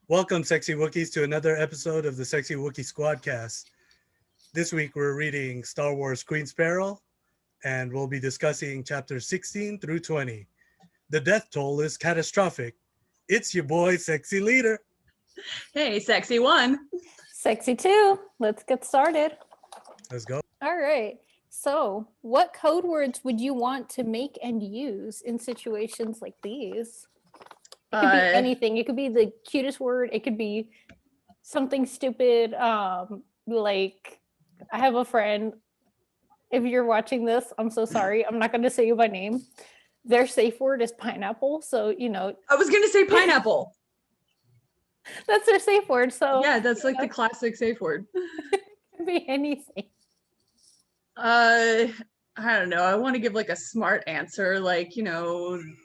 Welcome, Sexy Wookiees, to another episode of the Sexy Wookiee Squadcast. This week we're reading Star Wars Queen's Peril, and we'll be discussing chapters 16 through 20. The death toll is catastrophic. It's your boy, Sexy Leader. Hey, Sexy One. Sexy 2. Let's get started. Let's go. All right. So, what code words would you want to make and use in situations like these? It could be anything. It could be the cutest word. It could be something stupid. Like, I have a friend. If you're watching this, I'm so sorry. I'm not going to say you by name. Their safe word is pineapple. So, I was going to say pineapple. That's their safe word. So yeah, that's like the classic safe word. It could be anything. I don't know. I want to give like a smart answer, like,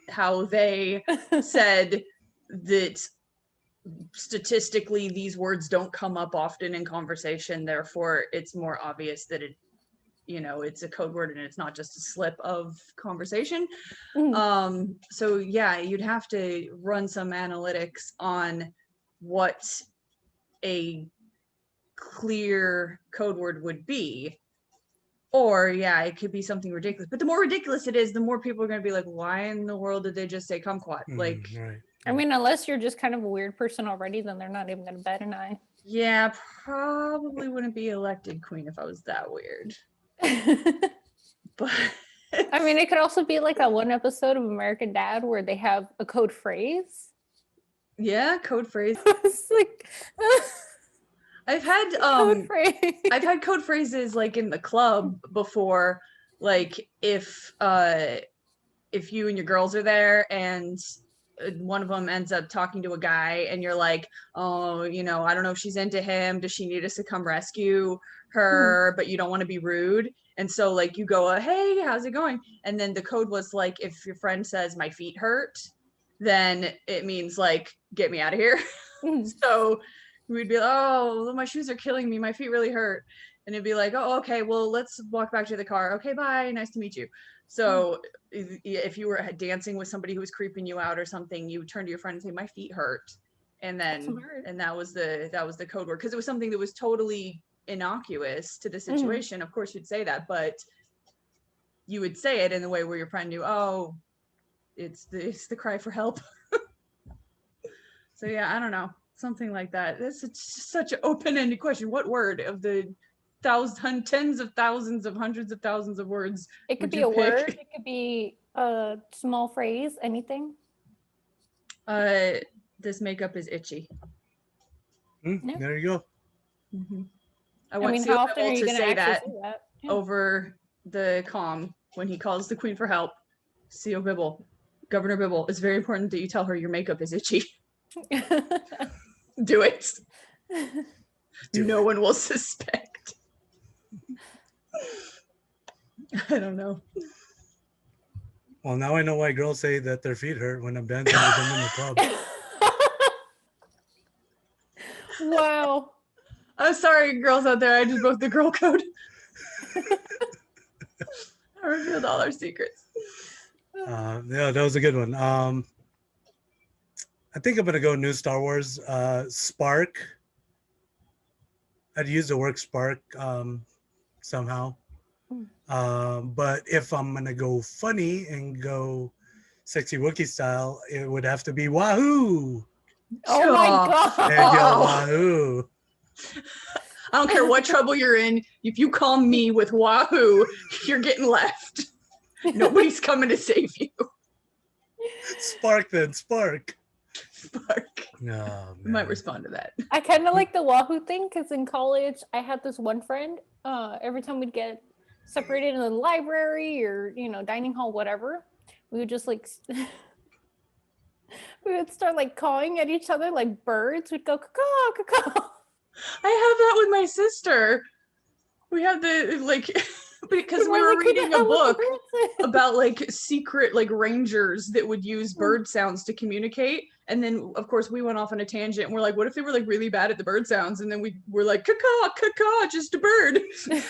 how they said that statistically these words don't come up often in conversation. Therefore, it's more obvious that it's a code word and it's not just a slip of conversation. So yeah, you'd have to run some analytics on what a clear code word would be. Or yeah, it could be something ridiculous. But the more ridiculous it is, the more people are going to be like, why in the world did they just say kumquat? Like, right. I mean, unless you're just kind of a weird person already, then they're not even going to bat an eye. Yeah, probably wouldn't be elected queen if I was that weird. But I mean, it could also be like that one episode of American Dad where they have a code phrase. yeah, code phrase. It's like I've had code phrase. I've had code phrases like in the club before, like if you and your girls are there and one of them ends up talking to a guy and you're like, oh, I don't know if she's into him, does she need us to come rescue her, but you don't want to be rude, and so like you go, hey, how's it going? And then the code was like, if your friend says my feet hurt, then it means like, get me out of here. So we'd be like, oh, my shoes are killing me, my feet really hurt, and it'd be like, oh, okay, well, let's walk back to the car. Okay, bye, nice to meet you. So if you were dancing with somebody who was creeping you out or something, you would turn to your friend and say, my feet hurt, and then that was the code word, because it was something that was totally innocuous to the situation. Of course you'd say that, but you would say it in the way where your friend knew, oh, it's the cry for help. So yeah, I don't know, something like that. This is such an open-ended question. What word of the tens of thousands of hundreds of thousands of words It could be a word, it could be a small phrase, anything. This makeup is itchy. There you go. I want mean, how often are you to going to say actually that say that? Yeah. over the comm when he calls the queen for help. CO Bibble, Governor Bibble, it's very important that you tell her your makeup is itchy. Do it. No one will suspect. I don't know. Well, now I know why girls say that their feet hurt when I'm dancing with them in the club. Wow. I'm sorry, girls out there. I just broke the girl code. I revealed all our secrets. Yeah, that was a good one. I think I'm gonna go new Star Wars. Spark. I'd use the word spark somehow. But if I'm gonna go funny and go Sexy Wookiee style, it would have to be Wahoo. Oh my god. There you go, Wahoo. I don't care what trouble you're in. If you call me with Wahoo, you're getting left. Nobody's coming to save you. Spark then, spark. Spark. No, I might respond to that. I kind of like the Wahoo thing because in college I had this one friend. Every time we'd get separated in the library or dining hall, whatever, we would just like we would start like cawing at each other like birds. We'd go caw caw. I have that with my sister. We have the like because we were reading a book about like secret like rangers that would use bird sounds to communicate, and then of course we went off on a tangent and we're like, what if they were like really bad at the bird sounds, and then we were like caw caw, just a bird. So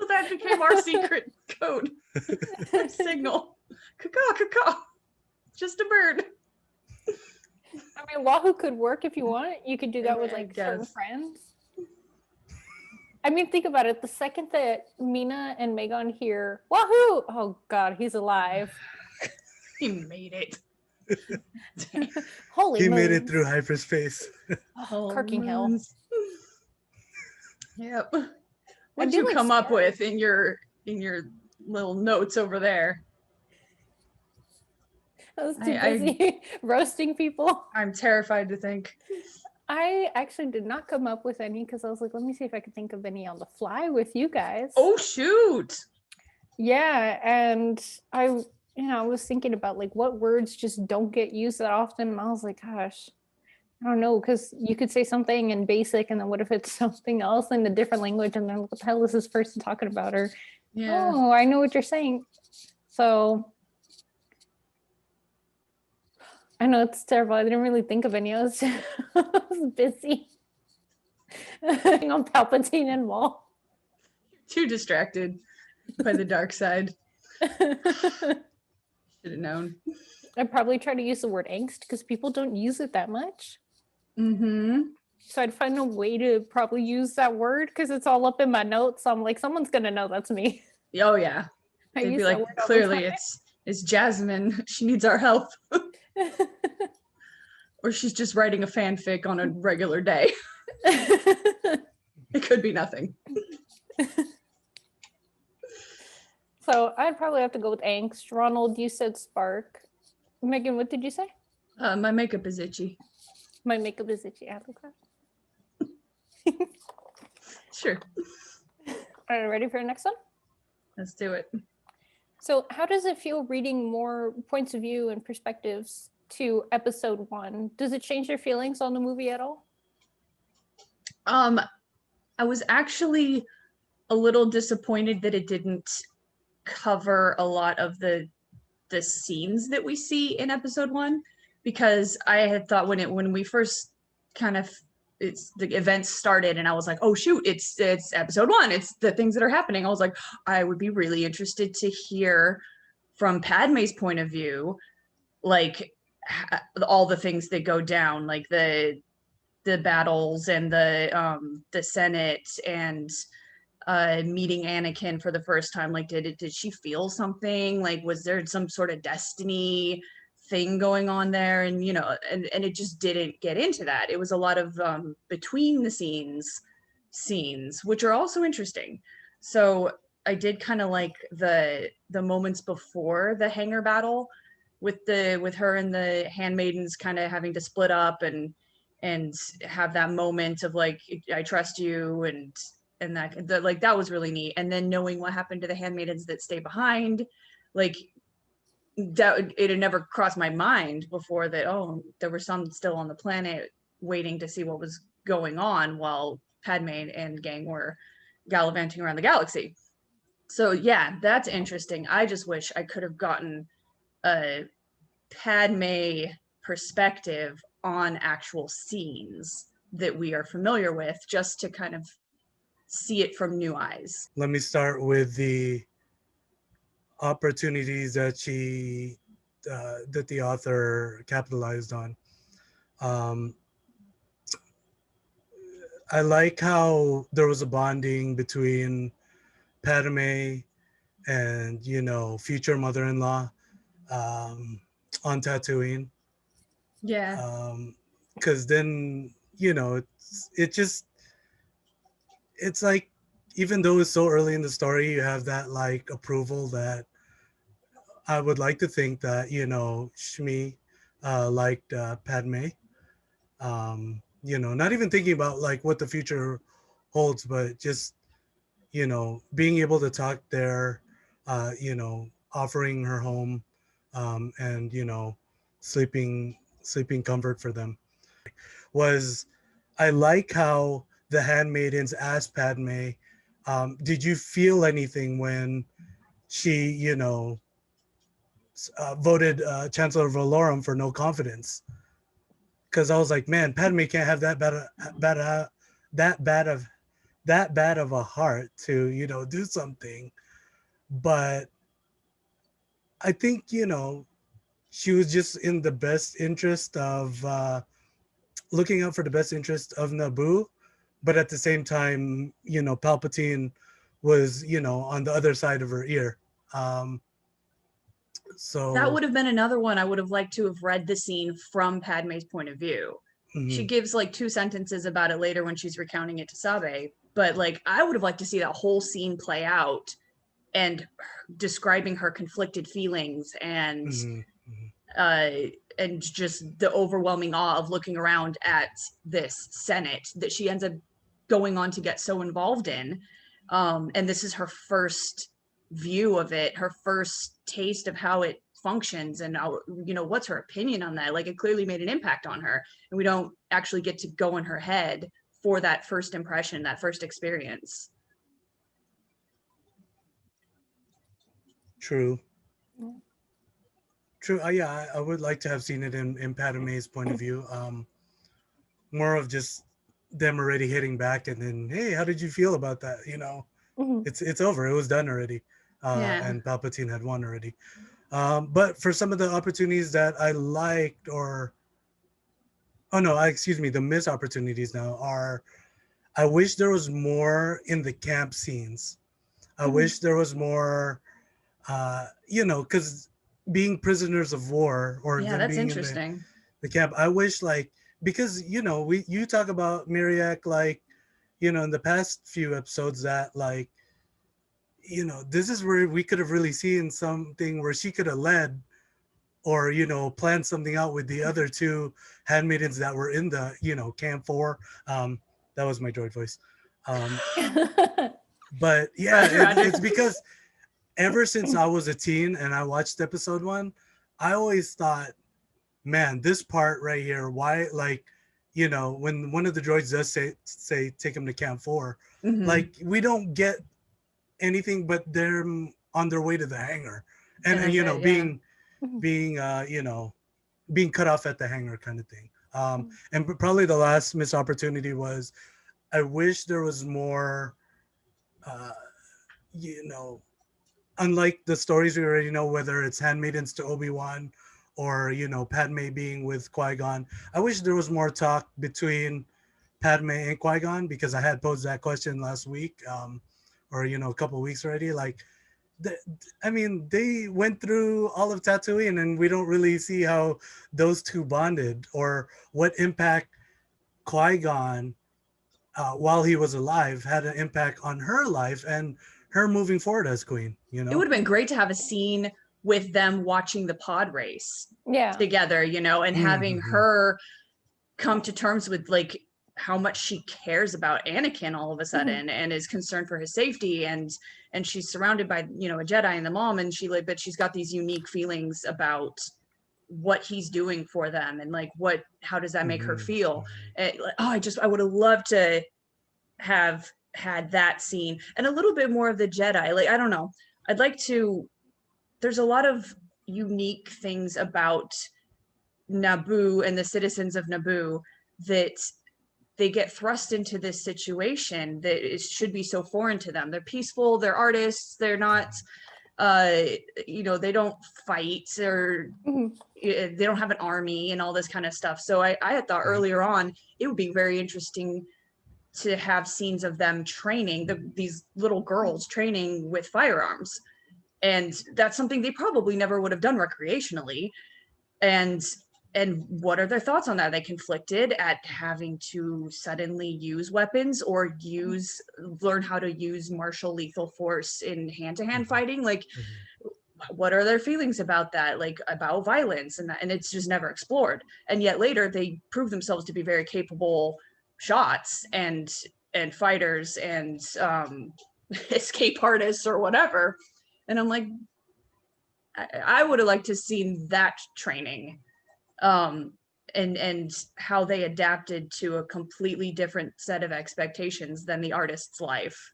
that became our secret code. Our signal. Caw caw, just a bird. I mean, mean, Wahoo could work if you want. You could do that with I like certain guess. friends. I mean, think about it. The second that Mina and Megan hear Wahoo, oh God, he's alive. He made it. Holy He moons. made it through hyperspace. Oh, Kirking Hill. moons. Yep. I What'd do you like come up Spark. with in your little notes over there? I was too I- busy roasting people. I'm terrified to think. I actually did not come up with any because I was like, let me see if I could think of any on the fly with you guys. Oh shoot. Yeah, and I was thinking about like what words just don't get used that often. And I was like, gosh, I don't know, because you could say something in basic, and then what if it's something else in a different language, and then what the hell is this person talking about? Or Yeah. oh, I know what you're saying. So I know it's terrible. I didn't really think of any. I was, I was busy on Palpatine and Maul. Too distracted by the dark side. Should have known. I'd probably try to use the word angst because people don't use it that much. Mm-hmm. So I'd find a way to probably use that word because it's all up in my notes. So I'm like, someone's gonna know that's me. Oh yeah. I They'd use be that like, word all the clearly time. it's Jasmine. She needs our help. Or she's just writing a fanfic on a regular day. It could be nothing. So I'd probably have to go with angst. Ronald, you said spark. Megan, what did you say? My makeup is itchy. My makeup is itchy. I like that. Sure. Are you ready for the next one? Let's do it. So how does it feel reading more points of view and perspectives to episode 1? Does it change your feelings on the movie at all? I was actually a little disappointed that it didn't cover a lot of the scenes that we see in episode 1, because I had thought when we first kind of the events started and I was like, oh shoot, it's episode 1, it's the things that are happening. I was like, I would be really interested to hear from Padme's point of view, like all the things that go down, like the battles and the Senate and meeting Anakin for the first time. Like, did she feel something? Like, was there some sort of destiny thing going on there? And and it just didn't get into that. It was a lot of between the scenes, which are also interesting. So I did kind of like the moments before the hangar battle with her and the handmaidens kind of having to split up and have that moment of like, I trust you, and that like that was really neat. And then knowing what happened to the handmaidens that stay behind, like that, it had never crossed my mind before that, oh, there were some still on the planet waiting to see what was going on while Padme and gang were gallivanting around the galaxy. So yeah, that's interesting. I just wish I could have gotten a Padme perspective on actual scenes that we are familiar with, just to kind of see it from new eyes. Let me start with the opportunities that that the author capitalized on. I like how there was a bonding between Padme and future mother-in-law on Tatooine. Yeah. Because then it's like, even though it's so early in the story, you have that like approval that I would like to think that Shmi liked Padme. Not even thinking about like what the future holds, but just being able to talk there, offering her home, and sleeping comfort for them. I like how the handmaidens asked Padme, did you feel anything when she voted Chancellor Valorum for no confidence? Because I was like, man, Padme can't have that bad of a heart to do something. But I think she was just in the best interest of looking out for the best interest of Naboo, but at the same time, Palpatine was, on the other side of her ear. That So would have been another one I would have liked to have read the scene from Padme's point of view. She mhm. gives like 2 sentences about it later when she's recounting it to Sabe, but like I would have liked to see that whole scene play out and describing her conflicted feelings Mhm, mhm. uh and just the overwhelming awe of looking around at this Senate that she ends up going on to get so involved in. And this is her first view of it, her first taste of how it functions, and what's her opinion on that. Like, it clearly made an impact on her, and we don't actually get to go in her head for that first impression, that first experience. True. Yeah. True. Yeah, I would like to have seen it in Padme's point of view. More of just them already hitting back, and then, hey, how did you feel about that? Mhm. It's over. It was done already, Yeah. and Palpatine had won already. But for some of the opportunities that I liked, or oh no, excuse me, the missed opportunities now are, I wish there was more in the camp scenes. I Mhm. wish there was more, because being prisoners of war or Yeah, them that's being in interesting. the camp, I wish, like, because you talk about Miriak, like, in the past few episodes, that, like, this is where we could have really seen something where she could have led, or planned something out with the other two handmaidens that were in the camp 4. That was my droid voice. um but yeah, Roger, Roger. it's because ever since I was a teen and I watched episode 1, I always thought, man, this part right here, why, like, when one of the droids does say take him to camp 4, Hmm. like, we don't get anything but they're on their way to the hangar, And and that's it. Yeah. being being cut off at the hangar, kind of thing. And probably the last missed opportunity was, I wish there was more, uh, you know, unlike the stories we already know, whether it's handmaidens to Obi-Wan, or Padme being with Qui-Gon. I wish there was more talk between Padme and Qui-Gon, because I had posed that question last week, or a couple of weeks already. Like, the, I mean, they went through all of Tatooine, and we don't really see how those two bonded, or what impact Qui-Gon, while he was alive, had an impact on her life and her moving forward as queen. It would have been great to have a scene with them watching the pod race Yeah. together, and having Mm-hmm. her come to terms with like how much she cares about Anakin all of a sudden and is concerned for his safety, and she's surrounded by a Jedi and the mom, and but she's got these unique feelings about what he's doing for them, and like how does that make her Mm-hmm. feel. I would have loved to have had that scene and a little bit more of the Jedi. Like, I don't know, I'd like to, there's a lot of unique things about Naboo and the citizens of Naboo that they get thrust into this situation that should be so foreign to them. They're peaceful, they're artists, they're not they don't fight, or Mhm. they don't have an army and all this kind of stuff. So I had thought earlier on it would be very interesting to have scenes of them training, these little girls training with firearms, and that's something they probably never would have done recreationally. And what are their thoughts on that? Are they conflicted at having to suddenly use weapons, or learn how to use martial lethal force in hand-to-hand fighting? Like, what are their feelings about that, like about violence, and it's just never explored. And yet later they prove themselves to be very capable shots and fighters and escape artists or whatever. And I'm like, I would have liked to seen that training, um and how they adapted to a completely different set of expectations than the artist's life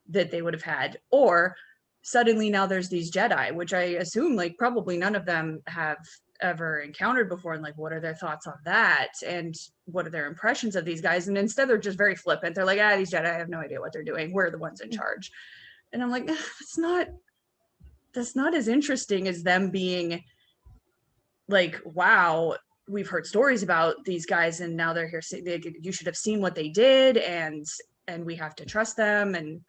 that they would have had. Or suddenly now there's these Jedi, which I assume like probably none of them have ever encountered before, and like what are their thoughts on that, and what are their impressions of these guys. And instead they're just very flippant. They're like, these Jedi, I have no idea what they're doing, we're the ones in charge. And I'm like, that's not as interesting as them being like, wow, we've heard stories about these guys, and now they're here saying you should have seen what they did, and we have to trust them. And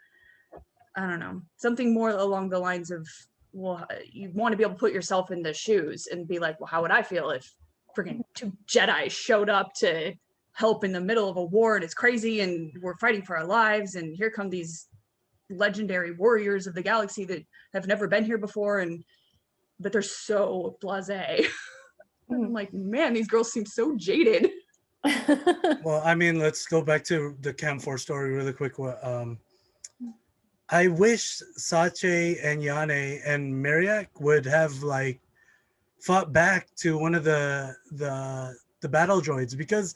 I don't know, something more along the lines of, well, you want to be able to put yourself in the shoes and be like, well, how would I feel if freaking 2 Jedi showed up to help in the middle of a war and it's crazy and we're fighting for our lives, and here come these legendary warriors of the galaxy that have never been here before, but they're so blasé. And I'm like, man, these girls seem so jaded. Well, I mean, let's go back to the Cam 4 story really quick. I wish Sache and Yane and Mariak would have like fought back to one of the battle droids, because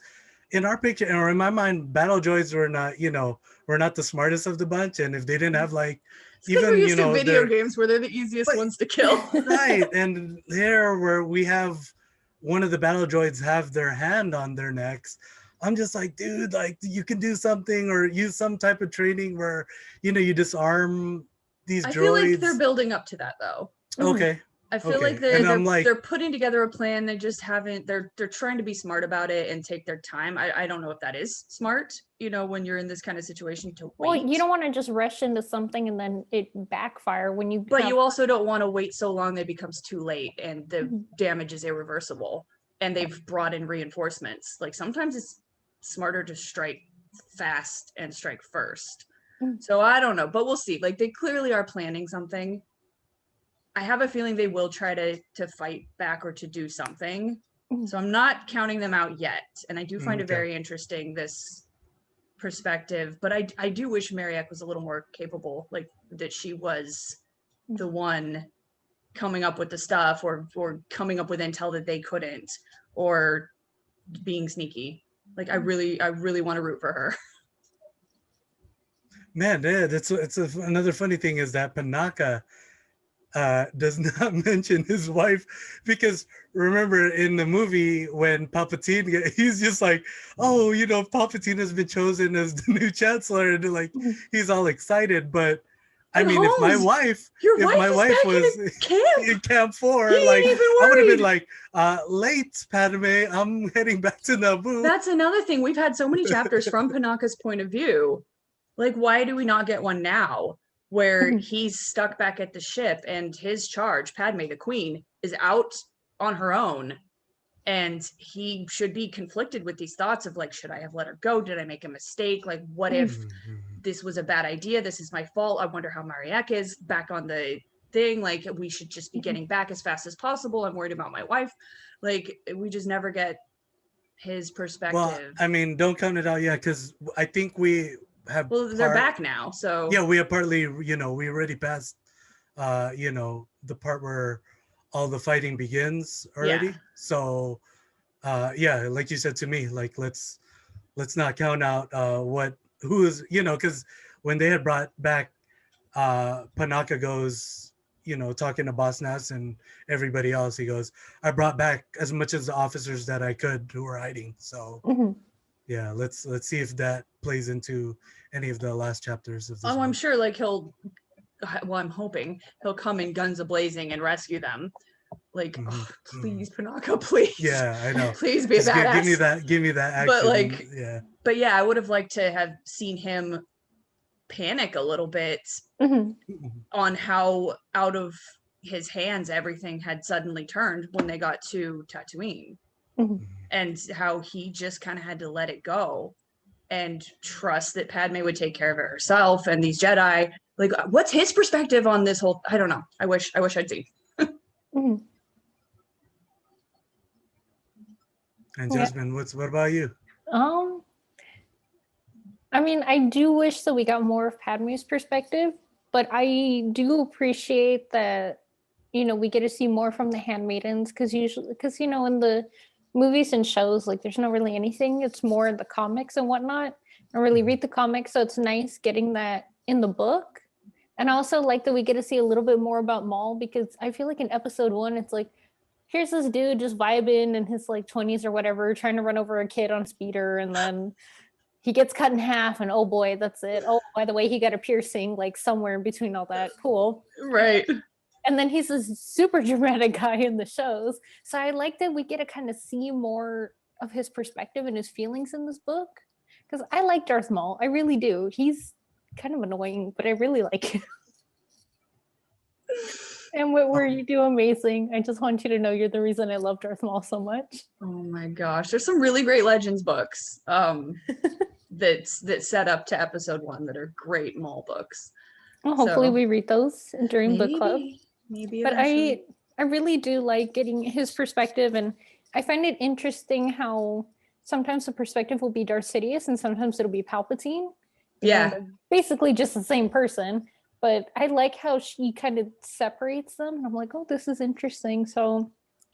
in our picture, or in my mind, battle droids were not, were not the smartest of the bunch. And if they didn't have like, even, we're used to video games where they're the easiest ones to kill. Right. And here where we have one of the battle droids have their hand on their necks, I'm just like, dude, like you can do something or use some type of training where, you disarm these droids. I feel like they're building up to that though. Okay. I feel like they're putting together a plan. They just haven't, they're trying to be smart about it and take their time. I don't know if that is smart, when you're in this kind of situation to wait. Well, you don't want to just rush into something and then it backfire when you. But you also don't want to wait so long that it becomes too late and the damage is irreversible and they've brought in reinforcements. Like sometimes it's smarter to strike fast and strike first. So I don't know, but we'll see. Like they clearly are planning something. I have a feeling they will try to fight back or to do something. So I'm not counting them out yet. And I do find it very interesting, this perspective. But I do wish Mariak was a little more capable, like that she was the one coming up with the stuff or coming up with intel that they couldn't, or being sneaky. Like I really want to root for her. Man, yeah, another funny thing is that Panaka does not mention his wife, because remember in the movie when Palpatine, he's just like, oh, Palpatine has been chosen as the new chancellor, and like he's all excited. But I mean, Holmes, if my wife was in Camp 4, like I would have been like, late, Padme, I'm heading back to Naboo. That's another thing. We've had so many chapters from Panaka's point of view. Like, why do we not get one now where he's stuck back at the ship and his charge, Padme, the queen, is out on her own, and he should be conflicted with these thoughts of like, should I have let her go? Did I make a mistake? Like, what if this was a bad idea? This is my fault. I wonder how Mariak is back on the thing. Like, we should just be getting back as fast as possible. I'm worried about my wife. Like, we just never get his perspective. Well, I mean, don't count it out yet, because I think we have. Well, they're back now, so yeah, we have partly. We already passed. The part where all the fighting begins already. Yeah. So, yeah, like you said to me, like let's not count out who is, because when they had brought back Panaka goes, talking to Boss Nass and everybody else, he goes, I brought back as much as the officers that I could who were hiding. So yeah, let's see if that plays into any of the last chapters of this. I'm sure like I'm hoping he'll come in guns a-blazing and rescue them. Like, please, Panaka, please. Yeah, I know. Please be a badass. Give me that action. But like, yeah. But yeah, I would have liked to have seen him panic a little bit on how out of his hands everything had suddenly turned when they got to Tatooine, and how he just kind of had to let it go and trust that Padme would take care of it herself. And these Jedi, like, what's his perspective on this whole? I don't know. I wish I'd seen. And Jasmine, what about you? I mean, I do wish that we got more of Padme's perspective, but I do appreciate that, we get to see more from the handmaidens, because in the movies and shows, like there's not really anything. It's more in the comics and whatnot. I don't really read the comics, so it's nice getting that in the book. And I also like that we get to see a little bit more about Maul, because I feel like in episode 1, it's like, here's this dude just vibing in his like 20s or whatever, trying to run over a kid on a speeder, and then he gets cut in half, and oh boy, that's it. Oh, by the way, he got a piercing like somewhere in between all that. Cool. Right. And then he's a super dramatic guy in the shows. So I like that we get to kind of see more of his perspective and his feelings in this book. Because I like Darth Maul. I really do. He's kind of annoying, but I really like him. And Whitwer, you do amazing. I just want you to know you're the reason I love Darth Maul so much. Oh my gosh. There's some really great Legends books that set up to episode 1 that are great Maul books. Well, hopefully we read those during book club. Maybe but eventually. I really do like getting his perspective, and I find it interesting how sometimes the perspective will be Darth Sidious and sometimes it'll be Palpatine. Yeah. They're basically just the same person, but I like how she kind of separates them. And I'm like, oh, this is interesting. So,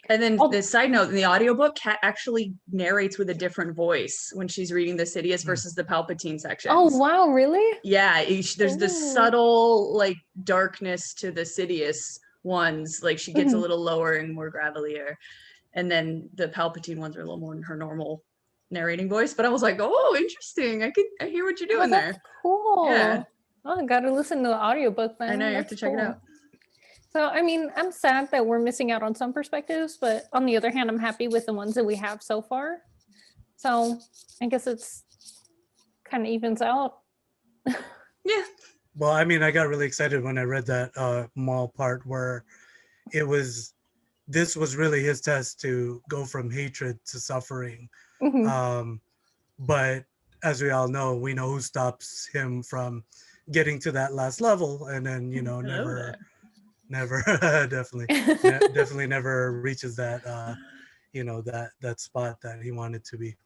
and then the side note, in the audiobook, Kat actually narrates with a different voice when she's reading the Sidious versus the Palpatine sections. Oh, wow, really? Yeah, there's this subtle like darkness to the Sidious ones. Like she gets a little lower and more gravelier. And then the Palpatine ones are a little more in her normal narrating voice. But I was like, oh, interesting. I hear what you're doing there. Cool. Yeah. Oh, I got to listen to the audiobook then. I know, you have to check it out. So, I mean, I'm sad that we're missing out on some perspectives, but on the other hand, I'm happy with the ones that we have so far. So, I guess it's kind of evens out. Yeah. Well, I mean, I got really excited when I read that Maul part where this was really his test to go from hatred to suffering. But as we all know, we know who stops him from getting to that last level, and then never definitely never reaches that that spot that he wanted to be.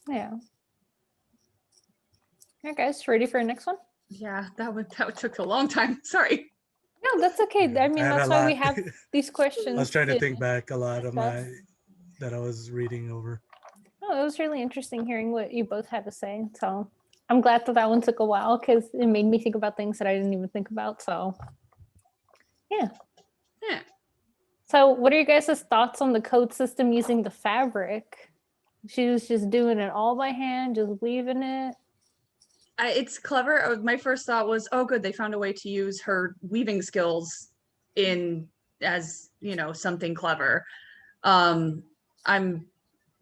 Yeah. All right, guys, ready for our next one? Yeah, that took a long time. Sorry. No, that's okay. I mean, that's why we have these questions. I was trying to think back a lot of that I was reading over. Oh, it was really interesting hearing what you both had to say. So I'm glad that one took a while because it made me think about things that I didn't even think about. So yeah. So what are you guys' thoughts on the code system using the fabric? She was just doing it all by hand, just weaving it. It's clever. My first thought was, oh, good, they found a way to use her weaving skills as something clever. I'm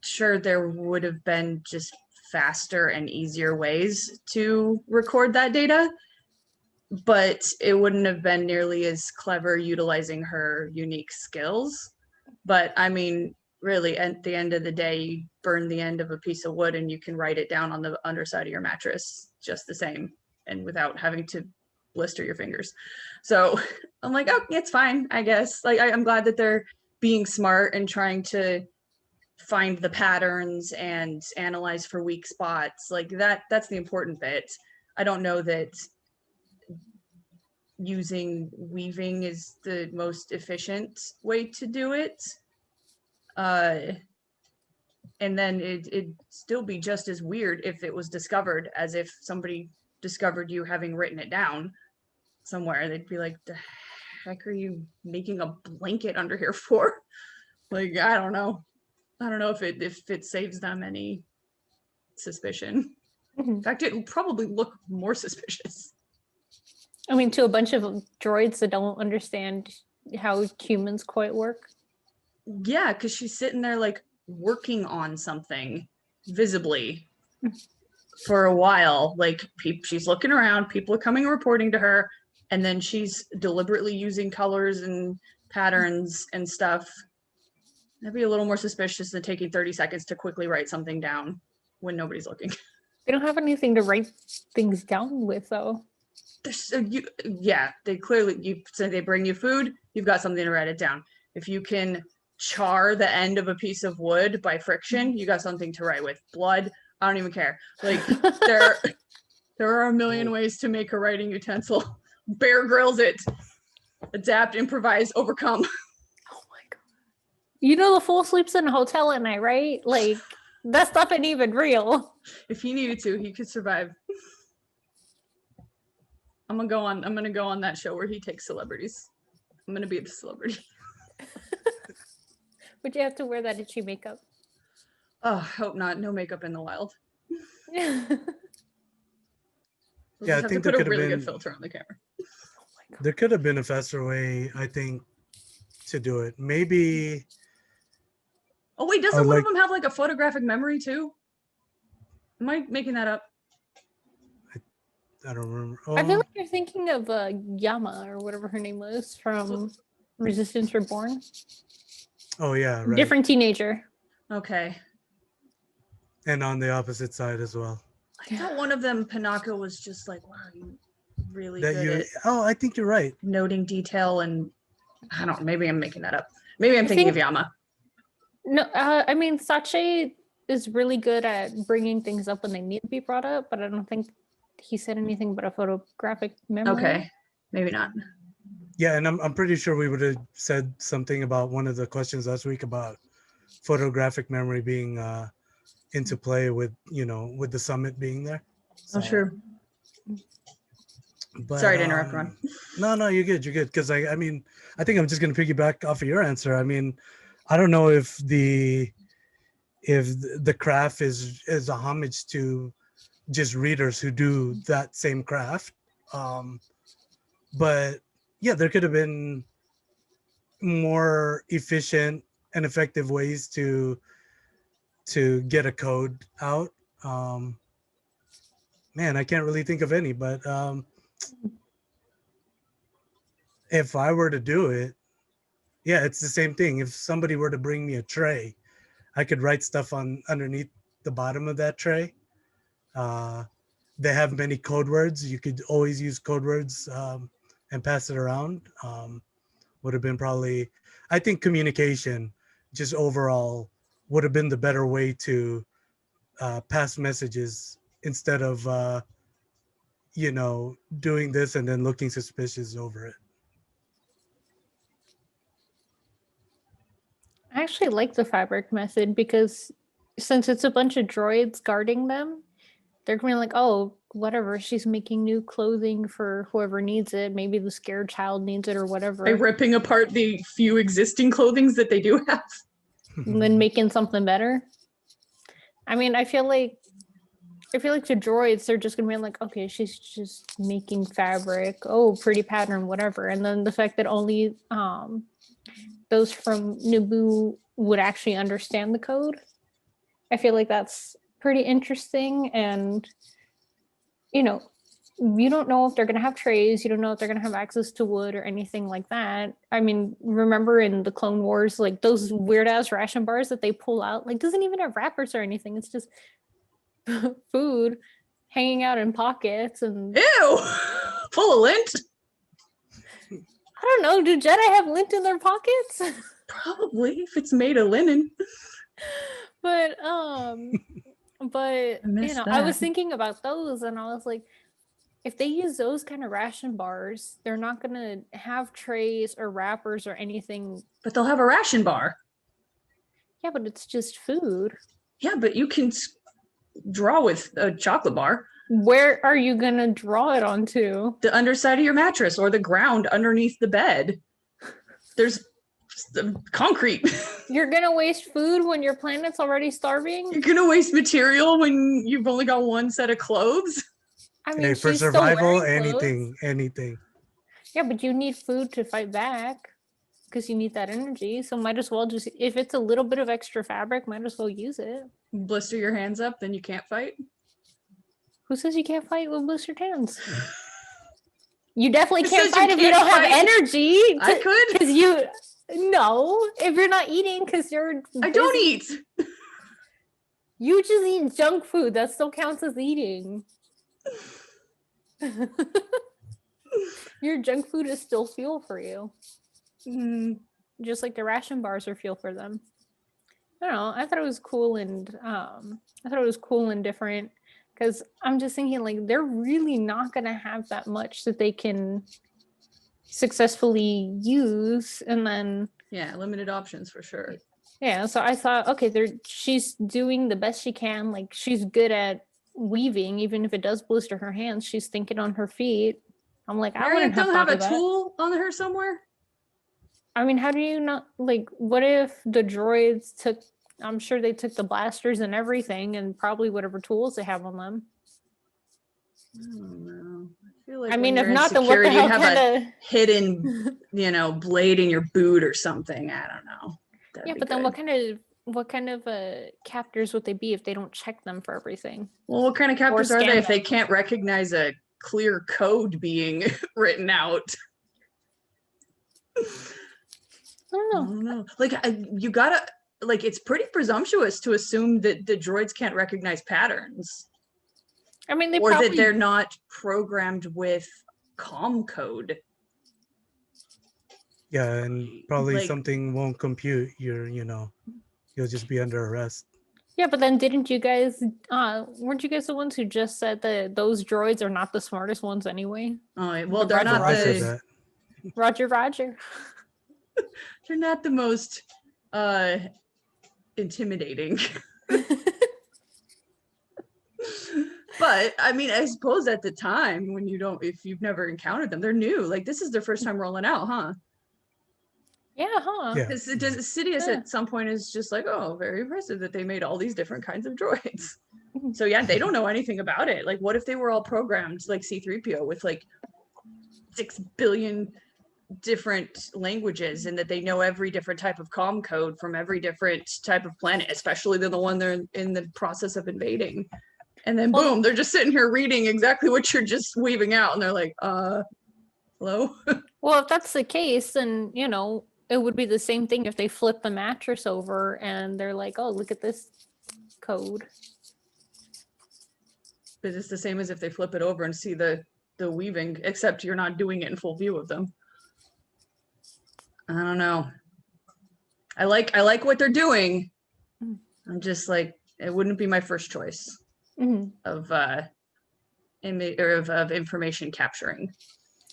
sure there would have been just faster and easier ways to record that data, but it wouldn't have been nearly as clever utilizing her unique skills. But I mean, really, at the end of the day, you burn the end of a piece of wood and you can write it down on the underside of your mattress just the same and without having to blister your fingers. So I'm like, oh, it's fine, I guess. Like, I'm glad that they're being smart and trying to find the patterns and analyze for weak spots. Like that's the important bit. I don't know that using weaving is the most efficient way to do it. And then it'd still be just as weird if it was discovered as if somebody discovered you having written it down somewhere. They'd be like, the heck are you making a blanket under here for? Like, I don't know if it saves them any suspicion. In fact, it would probably look more suspicious. I mean, to a bunch of droids that don't understand how humans quite work. Yeah, because she's sitting there like working on something visibly for a while. Like she's looking around, people are coming and reporting to her, and then she's deliberately using colors and patterns and stuff. That'd be a little more suspicious than taking 30 seconds to quickly write something down when nobody's looking. They don't have anything to write things down with, though. They clearly, they bring you food, you've got something to write it down. If you can char the end of a piece of wood by friction, you got something to write with. Blood, I don't even care. Like there are a million ways to make a writing utensil. Bear Grylls it. Adapt, improvise, overcome. Oh my god. You know the fool sleeps in a hotel at night, right? Like that stuff ain't even real. If he needed to, he could survive. I'm gonna go on that show where he takes celebrities. I'm gonna be the celebrity. But you have to wear that itchy makeup. Oh, hope not. No makeup in the wild. Yeah, I think to put a really good filter on the camera. Oh my There could have been a faster way, I think, to do it. Maybe. Oh wait, I doesn't would one like- of them have like a photographic memory too? Am I making that up? I don't remember. I feel Oh, like you're thinking of Yama or whatever her name was from Resistance Reborn. oh yeah, right. Different teenager. Okay. And on the opposite side as well. I thought one of them, Panaka, was just like, wow, you really good at I think you're right. noting detail, and I don't know, maybe I'm making that up. Maybe I'm thinking of Yama. No, I mean, Sache is really good at bringing things up when they need to be brought up, but I don't think he said anything but a photographic memory. Okay, maybe not. Yeah, and I'm pretty sure we would have said something about one of the questions last week about photographic memory being into play with, with the summit being there. Oh, true. But, Sorry to interrupt, Ron. No, you're good. You're good. Because I mean, I think I'm just gonna piggyback off of your answer. I mean, I don't know if the craft is a homage to just readers who do that same craft. But yeah, there could have been more efficient and effective ways to get a code out. Man, I can't really think of any, but if I were to do it, yeah, it's the same thing. If somebody were to bring me a tray, I could write stuff on underneath the bottom of that tray. They have many code words. You could always use code words and pass it around. Would have been probably, I think communication just overall would have been the better way to pass messages instead of, doing this and then looking suspicious over it. I actually like the fabric method because since it's a bunch of droids guarding them, they're going to be like, oh, whatever, she's making new clothing for whoever needs it. Maybe the scared child needs it or whatever. By ripping apart the few existing clothings that they do have. And then making something better. I mean, I feel like the droids, they're just gonna be like, okay, she's just making fabric. Oh, pretty pattern, whatever. And then the fact that only those from Naboo would actually understand the code, I feel like that's pretty interesting. And you don't know if they're going to have trays. You don't know if they're going to have access to wood or anything like that. I mean, remember in the Clone Wars, like those weird ass ration bars that they pull out, like doesn't even have wrappers or anything. It's just food hanging out in pockets and Ew! Full of lint? I don't know. Do Jedi have lint in their pockets? Probably, if it's made of linen. But I missed I was that. thinking about those and I was like, if they use those kind of ration bars, they're not going to have trays or wrappers or anything. But they'll have a ration bar. Yeah, but it's just food. Yeah, but you can draw with a chocolate bar. Where are you going to draw it onto? The underside of your mattress or the ground underneath the bed. There's concrete. You're going to waste food when your planet's already starving? You're going to waste material when you've only got one set of clothes. I mean, Hey, for she's still survival, wearing clothes. anything. Yeah, but you need food to fight back because you need that energy. So might as well just, if it's a little bit of extra fabric, might as well use it. Blister your hands up, then you can't fight. Who says you can't fight with blistered hands? You definitely Who can't says you fight if you can't don't have fight? energy. I could. Because no, if you're not eating because you're I don't busy. eat. You just eat junk food. That still counts as eating. Your junk food is still fuel for you. Just like the ration bars are fuel for them. I don't know. I thought it was cool and different because I'm just thinking like they're really not gonna have that much that they can successfully use, and then Yeah, limited options for sure. yeah. So I thought, okay, she's doing the best she can. Like she's good at weaving, even if it does blister her hands. She's thinking on her feet. I'm like, I wouldn't don't have thought a of that. tool on her somewhere. I mean, how do you not like? What if the droids took? I'm sure they took the blasters and everything, and probably whatever tools they have on them. I don't know. I feel like I when mean, if you're in not, then what the security, hell have kind a of? hidden, blade in your boot or something. I don't know. That'd Yeah, be but then good. what kind of captors would they be if they don't check them for everything? Well, what kind of captors are they scan if they them. can't recognize a clear code being written out? I don't I know. don't know. Like, you gotta, like, it's pretty presumptuous to assume that the droids can't recognize patterns, I mean, they or that probably they're not programmed with comm code. Yeah, and probably Like, something won't compute. You'll just be under arrest. Yeah, but then didn't you guys weren't you guys the ones who just said that those droids are not the smartest ones anyway? oh, well, The they're Roger not I said the that. Roger. they're not the most intimidating. But I mean, I suppose at the time when if you've never encountered them, they're new. Like, this is their first time rolling out, huh? Yeah, huh? Yeah. Because Sidious Yeah. at some point is just like, oh, very impressive that they made all these different kinds of droids. Mhm. So yeah, they don't know anything about it. Like, what if they were all programmed like C-3PO with like 6 billion different languages, and that they know every different type of comm code from every different type of planet, especially the one they're in the process of invading. And then Well- boom, they're just sitting here reading exactly what you're just weaving out, and they're like, hello? Well, if that's the case, then it would be the same thing if they flip the mattress over and they're like, "Oh, look at this code." But it's the same as if they flip it over and see the weaving, except you're not doing it in full view of them. I don't know. I like what they're doing. Mm. I'm just like, it wouldn't be my first choice Mhm. of of information capturing.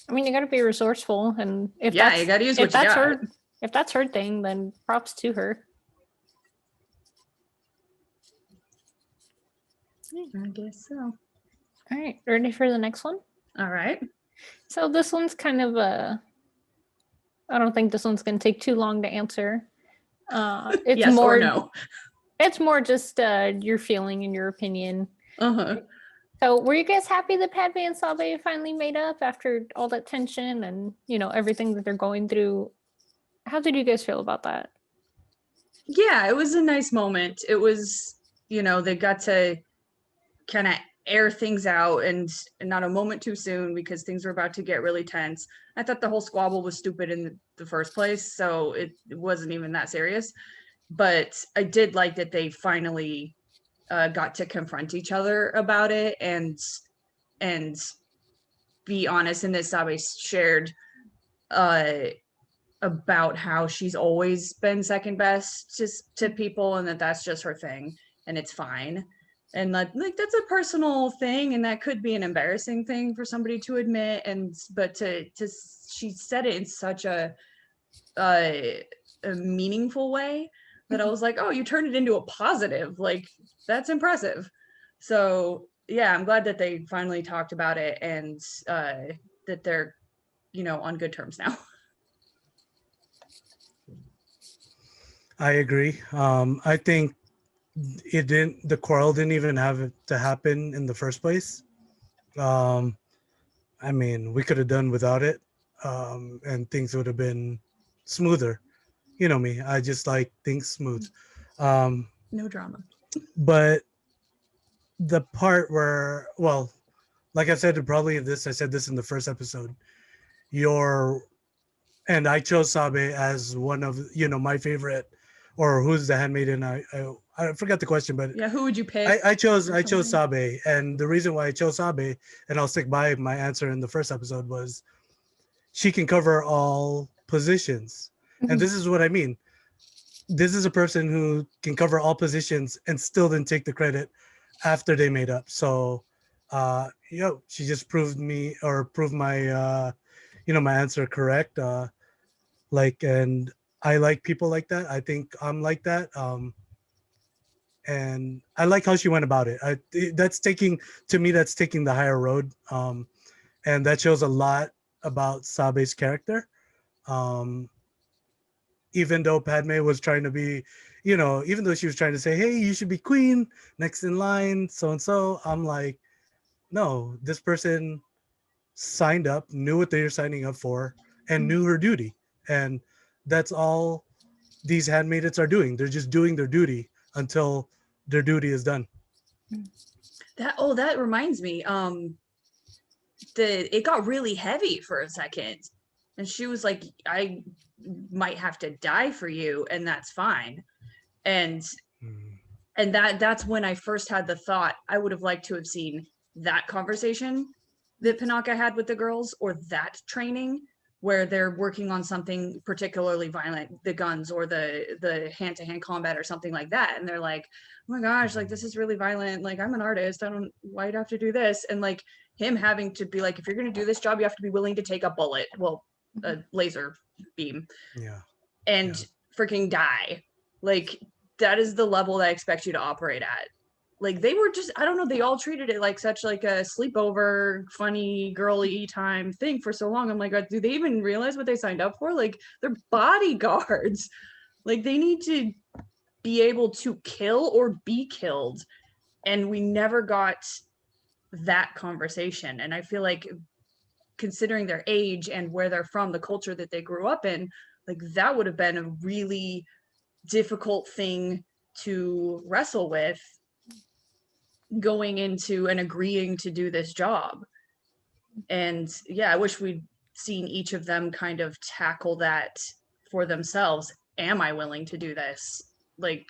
I mean, you got to be resourceful, and if Yeah, that's you gotta use if what you that's got. if that's her thing, then props to her. I guess so. All right, ready for the next one? All right. So this one's kind of I don't think this one's going to take too long to answer. It's Yes more or no. It's more just your feeling and your opinion. Uh-huh. So, were you guys happy that Padme and Sabe finally made up after all that tension and everything that they're going through? How did you guys feel about that? Yeah, it was a nice moment. It was, they got to kind of air things out, and not a moment too soon, because things were about to get really tense. I thought the whole squabble was stupid in the first place, so it wasn't even that serious. But I did like that they finally got to confront each other about it and be honest, and that Sabe shared about how she's always been second best to people, and that's just her thing, and it's fine. And like that's a personal thing, and that could be an embarrassing thing for somebody to admit. But she said it in such a meaningful way that I was like, oh, you turned it into a positive. Like, that's impressive. So yeah, I'm glad that they finally talked about it, and that they're on good terms now. I agree. I think the quarrel didn't even have to happen in the first place. I mean, we could have done without it, and things would have been smoother. You know me, I just like things smooth. No drama. But the part where, well, like I said, I said this in the first episode, and I chose Sabe as one of my favorite, or who's the handmaiden. I forgot the question, but Yeah, who would you pick? I chose something? Sabe, and the reason why I chose Sabe, and I'll stick by my answer in the first episode, was she can cover all positions. And this is what I mean. This is a person who can cover all positions and still didn't take the credit after they made up. So, she just proved my my answer correct. And I like people like that. I think I'm like that. And I like how she went about it. That's taking the higher road. And that shows a lot about Sabe's character. Even though Padme was trying to be, even though she was trying to say, hey, you should be queen, next in line, so and so, I'm like, no, this person signed up, knew what they were signing up for, and knew her duty. And that's all these handmaidens are doing. They're just doing their duty until their duty is done. That reminds me. It got really heavy for a second, and she was like, I might have to die for you, and that's fine. And that's when I first had the thought, I would have liked to have seen that conversation that Panaka had with the girls, or that training where they're working on something particularly violent, the guns or the hand-to-hand combat or something like that, and they're like, oh my gosh, like this is really violent, like I'm an artist, why'd I have to do this? And like him having to be like, if you're going to do this job, you have to be willing to take a bullet, a laser beam, and freaking die. Like that is the level that I expect you to operate at. Like they were just, I don't know, they all treated it like such like a sleepover, funny, girly time thing for so long. I'm like, do they even realize what they signed up for? Like they're bodyguards. Like they need to be able to kill or be killed. And we never got that conversation. And I feel like considering their age and where they're from, the culture that they grew up in, like that would have been a really difficult thing to wrestle with going into and agreeing to do this job. And yeah, I wish we'd seen each of them kind of tackle that for themselves. Am I willing to do this? Like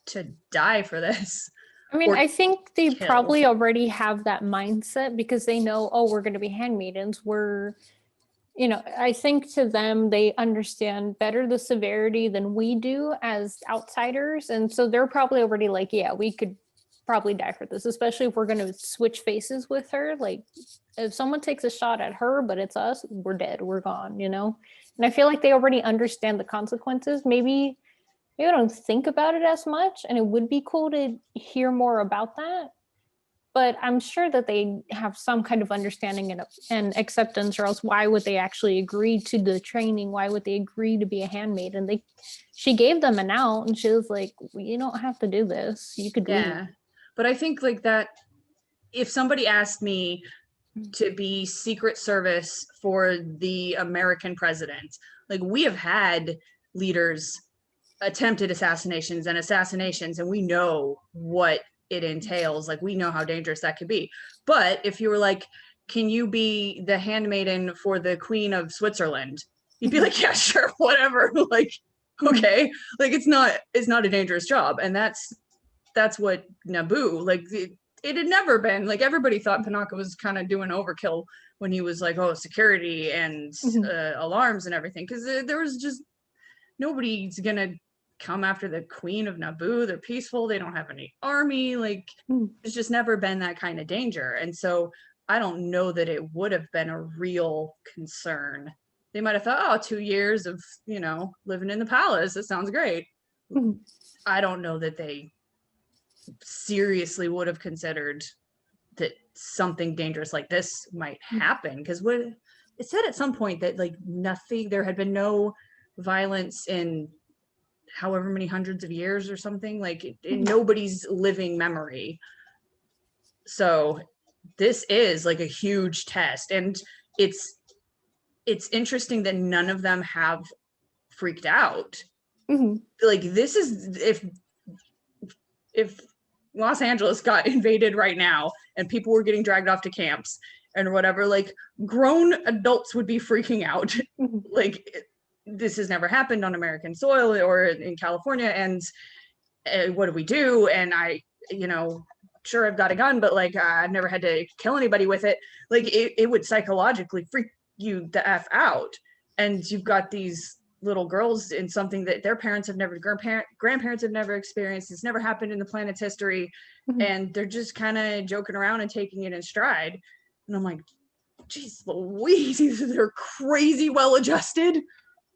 to die for this? I mean, I think they probably already have that mindset because they know, oh, we're going to be handmaidens. I think to them, they understand better the severity than we do as outsiders. And so they're probably already like, yeah, we could probably die for this, especially if we're going to switch faces with her. Like if someone takes a shot at her, but it's us, we're dead, we're gone, And I feel like they already understand the consequences. Maybe I don't think about it as much, and it would be cool to hear more about that. But I'm sure that they have some kind of understanding and acceptance, or else why would they actually agree to the training? Why would they agree to be a handmaid? And she gave them an out, and she was like, well, you don't have to do this. You could leave. But I think like that, if somebody asked me to be Secret Service for the American president, like we have had leaders attempted assassinations, and we know what it entails. Like we know how dangerous that could be. But if you were like, can you be the handmaiden for the Queen of Switzerland? You'd be like, yeah, sure, whatever. Like, okay, like it's not a dangerous job. And that's what Naboo, like it had never been, like everybody thought Panaka was kind of doing overkill when he was like, oh, security and alarms and everything, because there was just nobody's gonna come after the Queen of Naboo. They're peaceful, they don't have any army, like it's just never been that kind of danger. And so I don't know that it would have been a real concern. They might have thought, oh, 2 years of living in the palace, that sounds great. I don't know that they seriously would have considered that something dangerous like this might happen, because what it said at some point that like there had been no violence in however many hundreds of years or something, like in nobody's living memory. So this is like a huge test, and it's interesting that none of them have freaked out. Like this is, if Los Angeles got invaded right now and people were getting dragged off to camps and whatever, like grown adults would be freaking out. Like this has never happened on American soil or in California, and what do we do? And I, sure, I've got a gun, but like I've never had to kill anybody with it. Like it would psychologically freak you the F out. And you've got these little girls in something that their parents have never, grandparents have never experienced. It's never happened in the planet's history. And they're just kind of joking around and taking it in stride. And I'm like, geez Louise, either they're crazy well-adjusted,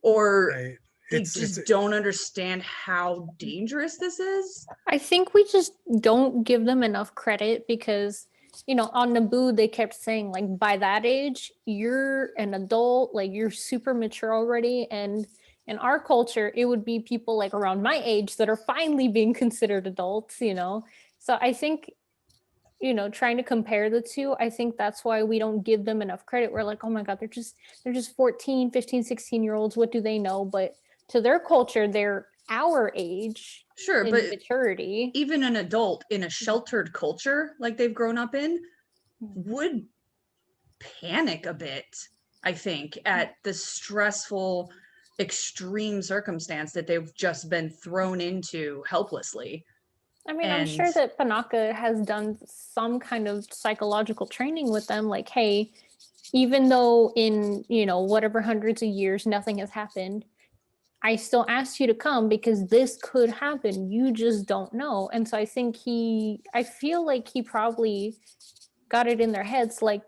or they just don't understand how dangerous this is. I think we just don't give them enough credit because, on Naboo, they kept saying, like, by that age, you're an adult, like, you're super mature already. And in our culture, it would be people, like, around my age that are finally being considered adults, So I think trying to compare the two, I think that's why we don't give them enough credit. We're like, oh my God, they're just 14, 15, 16-year-olds. What do they know? But to their culture, they're our age Sure, in but maturity. even an adult in a sheltered culture like they've grown up in would panic a bit, I think, at the stressful, extreme circumstance that they've just been thrown into helplessly. I mean, I'm sure that Panaka has done some kind of psychological training with them, like, hey, even though in, whatever hundreds of years, nothing has happened, I still asked you to come because this could happen. You just don't know. And so I feel like he probably got it in their heads, like,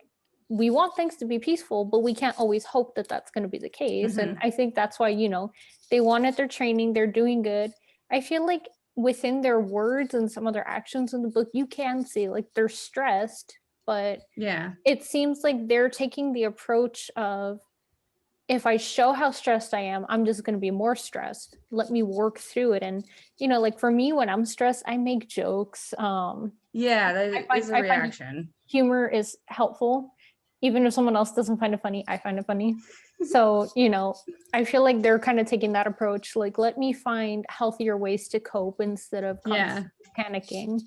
we want things to be peaceful, but we can't always hope that that's going to be the case. And I think that's why, they wanted their training. They're doing good. I feel like within their words and some of their actions in the book, you can see like they're stressed, but yeah, it seems like they're taking the approach of, if I show how stressed I am, I'm just going to be more stressed. Let me work through it. And, like for me, when I'm stressed, I make jokes. yeah, that is a I find reaction. humor is helpful. Even if someone else doesn't find it funny, I find it funny. So, I feel like they're kind of taking that approach. Like, let me find healthier ways to cope instead of panicking.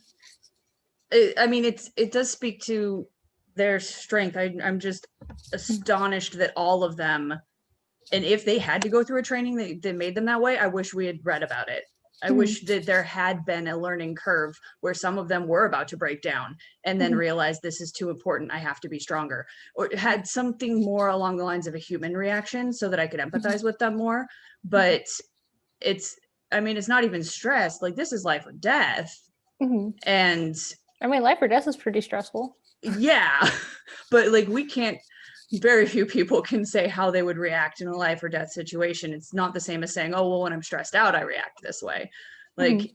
I mean, it does speak to their strength. I'm just astonished that all of them, and if they had to go through a training that made them that way, I wish we had read about it. I wish that there had been a learning curve where some of them were about to break down and then realize this is too important. I have to be stronger, or had something more along the lines of a human reaction so that I could empathize with them more. But it's not even stress. Like, this is life or death. And I mean, life or death is pretty stressful. Yeah, but like, very few people can say how they would react in a life or death situation. It's not the same as saying, oh, well, when I'm stressed out, I react this way. Like,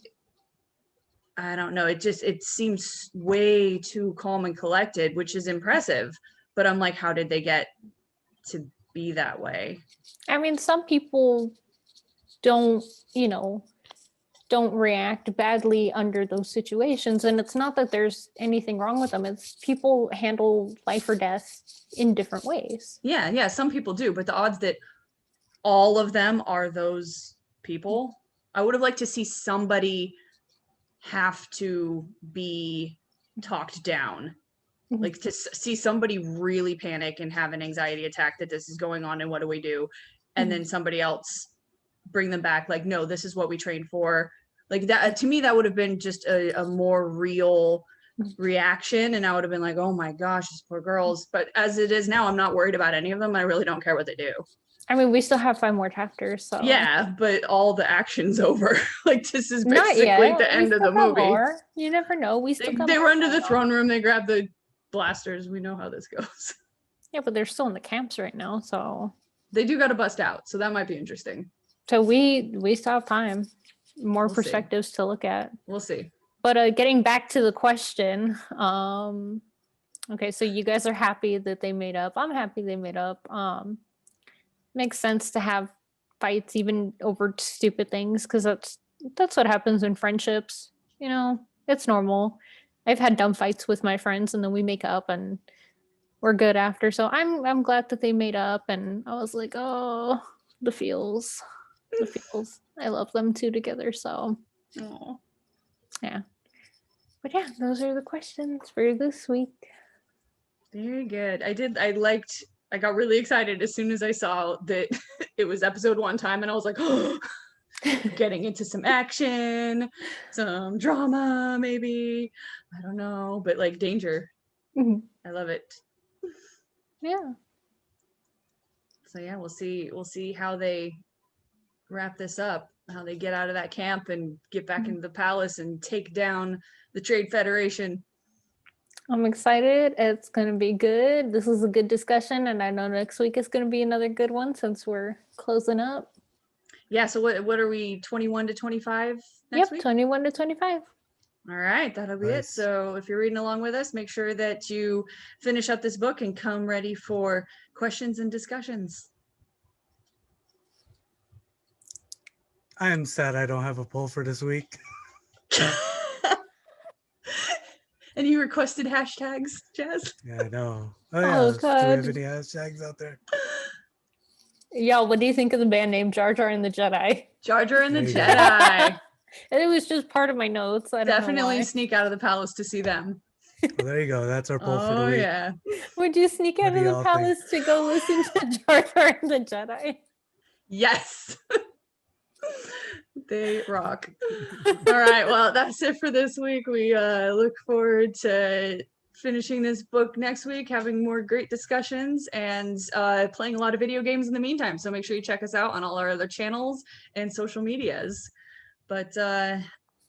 I don't know. It seems way too calm and collected, which is impressive. But I'm like, how did they get to be that way? I mean, some people don't react badly under those situations. And it's not that there's anything wrong with them. It's people handle life or death in different ways. Yeah. Some people do, but the odds that all of them are those people, I would have liked to see somebody have to be talked down. Like, to see somebody really panic and have an anxiety attack that this is going on and what do we do? And then somebody else bring them back, like, no, this is what we trained for. Like, that, to me, that would have been just a more real reaction, and I would have been like, oh my gosh, these poor girls. But as it is now, I'm not worried about any of them. I really don't care what they do. I mean, we still have 5 more chapters, so yeah, but all the action's over. Like, this is basically the end of the movie. More. You never know. They run to the throne room, they grab the blasters. We know how this goes. Yeah, but they're still in the camps right now, so they do got to bust out, so that might be interesting. So we still have time, more perspectives to look at. We'll see. But getting back to the question, okay, so you guys are happy that they made up. I'm happy they made up. Makes sense to have fights even over stupid things, because that's what happens in friendships. It's normal. I've had dumb fights with my friends, and then we make up and we're good after. So I'm glad that they made up, and I was like, oh, the feels. I love them two together. So yeah. But yeah, those are the questions for this week. Very good. I got really excited as soon as I saw that it was episode 1 time, and I was like, oh, getting into some action, some drama, maybe. I don't know, but like, danger. I love it. Yeah. So yeah, we'll see how they wrap this up, how they get out of that camp and get back into the palace and take down the Trade Federation. I'm excited. It's going to be good. This is a good discussion, and I know next week is going to be another good one since we're closing up. Yeah, so what are we, 21 to 25 next week? 21 to 25. All right, that'll be it. So if you're reading along with us, make sure that you finish up this book and come ready for questions and discussions. I am sad I don't have a poll for this week. And you requested hashtags, Jazz. Yeah, I know. Oh, Oh, yeah. Do we have God. any hashtags out there? Y'all, what do you think of the band name Jar Jar and the Jedi? Jar Jar and the There you go. Jedi. And it was just part of my notes. I don't know Definitely why. sneak out of the palace to see them. Well, there you go. That's our poll for the Oh week. yeah. Would you sneak What out do of the y'all think? palace to go listen to Jar Jar and the Jedi? Yes. They rock. All right. Well, that's it for this week. We look forward to finishing this book next week, having more great discussions, and playing a lot of video games in the meantime. So make sure you check us out on all our other channels and social medias. But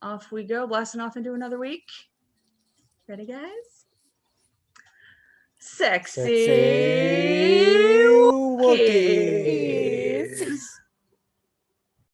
off we go, blasting off into another week. Ready, guys? Sexy Sexy Wookiees. Wookiees.